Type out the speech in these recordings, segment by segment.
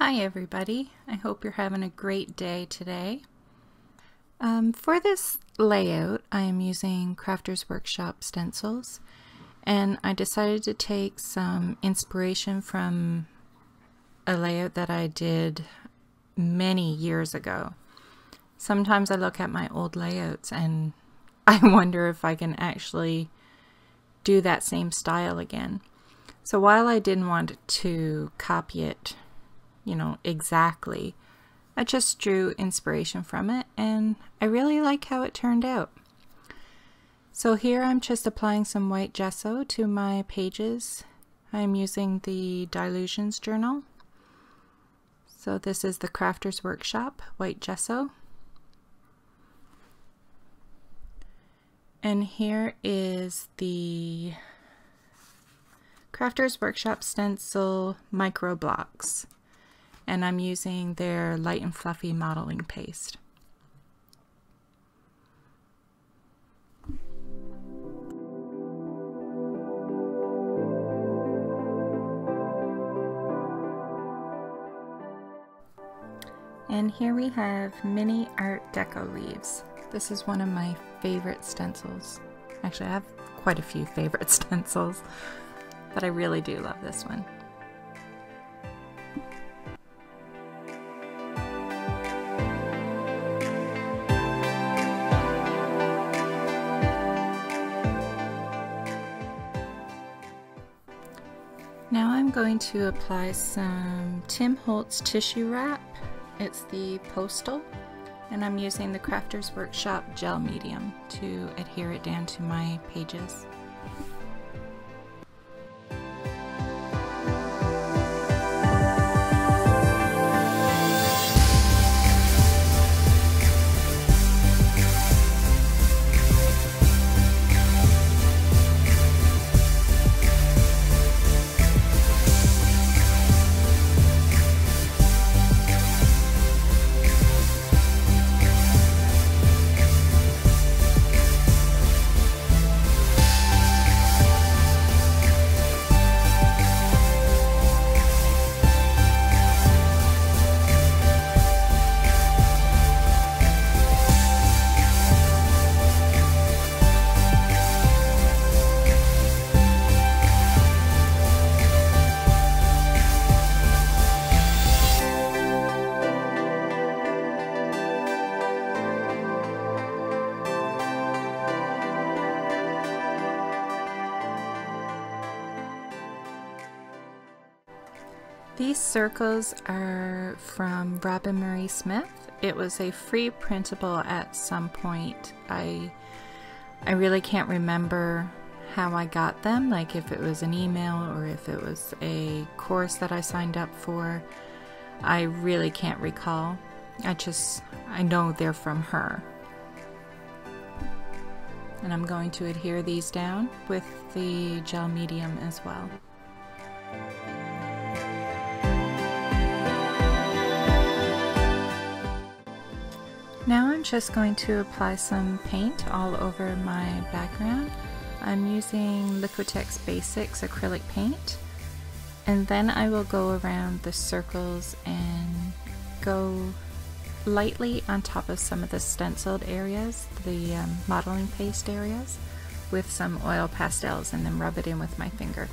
Hi everybody, I hope you're having a great day today. For this layout I am using Crafters Workshop stencils, and I decided to take some inspiration from a layout that I did many years ago. Sometimes I look at my old layouts and I wonder if I can actually do that same style again. So while I didn't want to copy it exactly, I just drew inspiration from it and I really like how it turned out. So here I'm just applying some white gesso to my pages. I'm using the Dylusions journal. So this is the Crafters Workshop white gesso. And here is the Crafters Workshop stencil micro blocks. And I'm using their light and fluffy modeling paste. And here we have mini Art Deco leaves. This is one of my favorite stencils. Actually, I have quite a few favorite stencils, but I really do love this one. Now I'm going to apply some Tim Holtz tissue wrap. It's the Postal, and I'm using the Crafters Workshop gel medium to adhere it down to my pages. These circles are from Robin Marie Smith. It was a free printable at some point. I really can't remember how I got them, like if it was an email or if it was a course that I signed up for. I really can't recall. I know they're from her. And I'm going to adhere these down with the gel medium as well. Now I'm just going to apply some paint all over my background. I'm using Liquitex Basics acrylic paint, and then I will go around the circles and go lightly on top of some of the stenciled areas, the modeling paste areas, with some oil pastels, and then rub it in with my finger.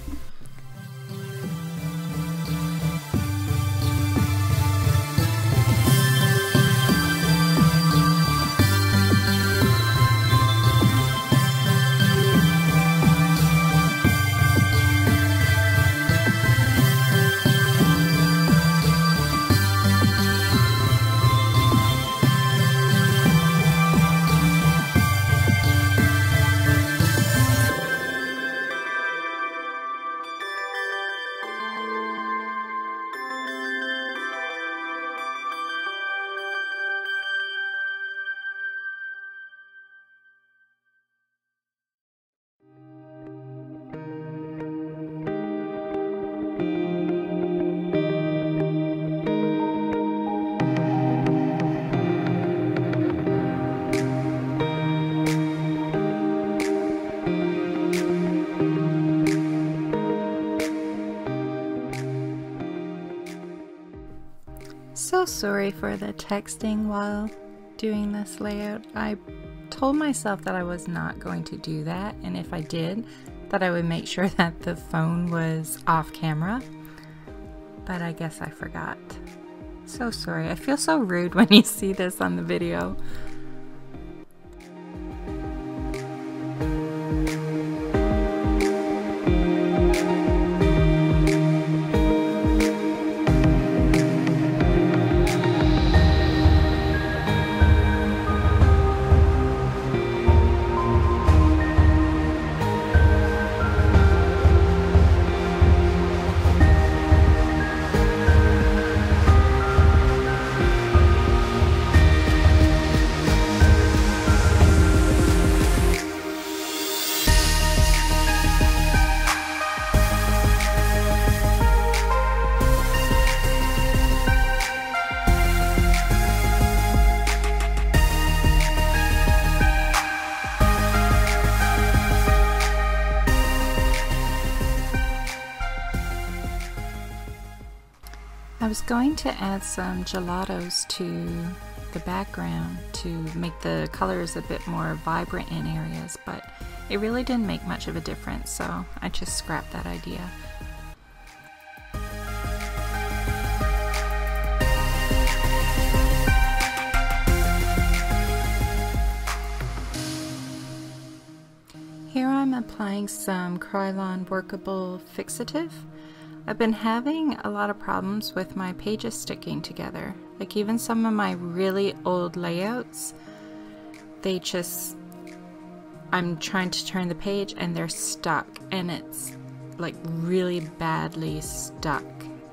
so sorry for the texting while doing this layout. I told myself that I was not going to do that, and if I did, that I would make sure that the phone was off camera, but I guess I forgot. So sorry. I feel so rude when you see this on the video. I was going to add some gelatos to the background to make the colors a bit more vibrant in areas, but it really didn't make much of a difference, so I just scrapped that idea. Here I'm applying some Krylon Workable Fixative. I've been having a lot of problems with my pages sticking together. Like even some of my really old layouts, I'm trying to turn the page and they're stuck, and it's like really badly stuck,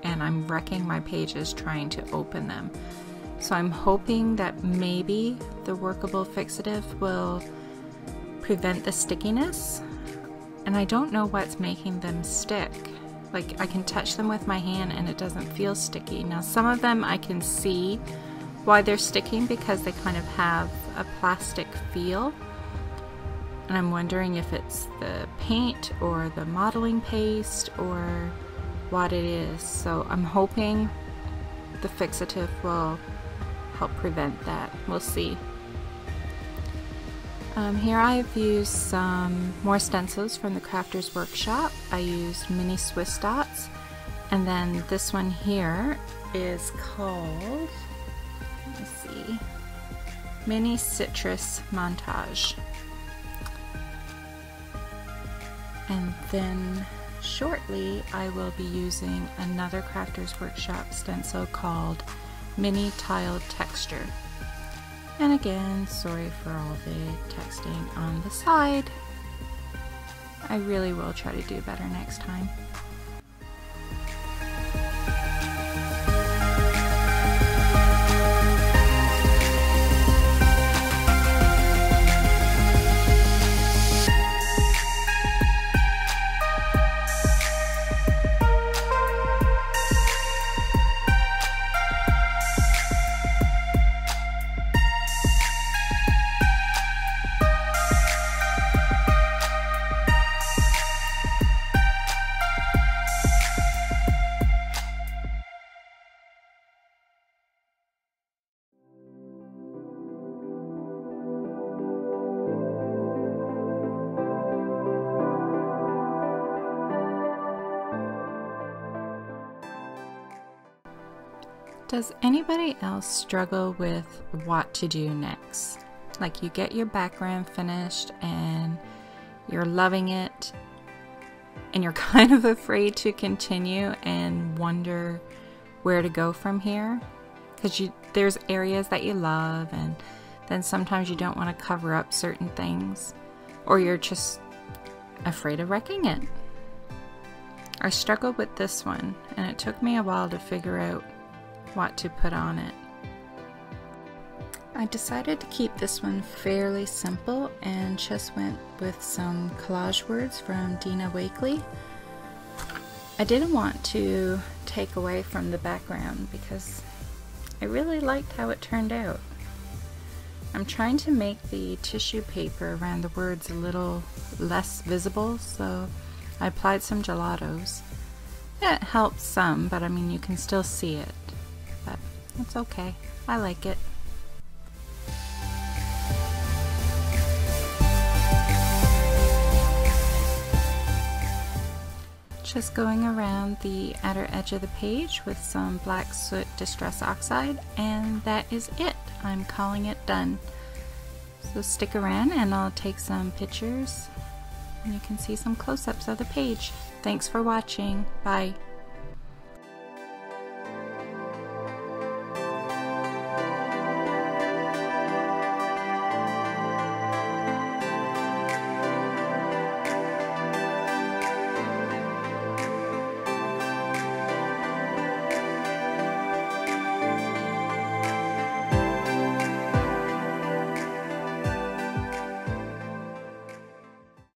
and I'm wrecking my pages trying to open them. So I'm hoping that maybe the Workable Fixative will prevent the stickiness, and I don't know what's making them stick. Like I can touch them with my hand and it doesn't feel sticky. Now some of them I can see why they're sticking because they kind of have a plastic feel, and I'm wondering if it's the paint or the modeling paste or what it is. So I'm hoping the fixative will help prevent that. We'll see. Here I've used some more stencils from the Crafters Workshop. I used mini Swiss dots, and then this one here is called, let me see, Mini Citrus Montage. And then shortly I will be using another Crafters Workshop stencil called Mini Tiled Texture. And again, sorry for all the texting on the side. I really will try to do better next time. Does anybody else struggle with what to do next? Like you get your background finished and you're loving it and you're kind of afraid to continue and wonder where to go from here, because there's areas that you love, and then sometimes you don't want to cover up certain things, or you're just afraid of wrecking it. I struggled with this one and it took me a while to figure out what to put on it. I decided to keep this one fairly simple and just went with some collage words from Dina Wakley. I didn't want to take away from the background because I really liked how it turned out. I'm trying to make the tissue paper around the words a little less visible, so I applied some gelatos. It helps some, but I mean you can still see it. But It's okay. I like it. Just going around the outer edge of the page with some Black Soot Distress Oxide, and that is it. I'm calling it done. So stick around and I'll take some pictures and you can see some close-ups of the page. Thanks for watching. Bye.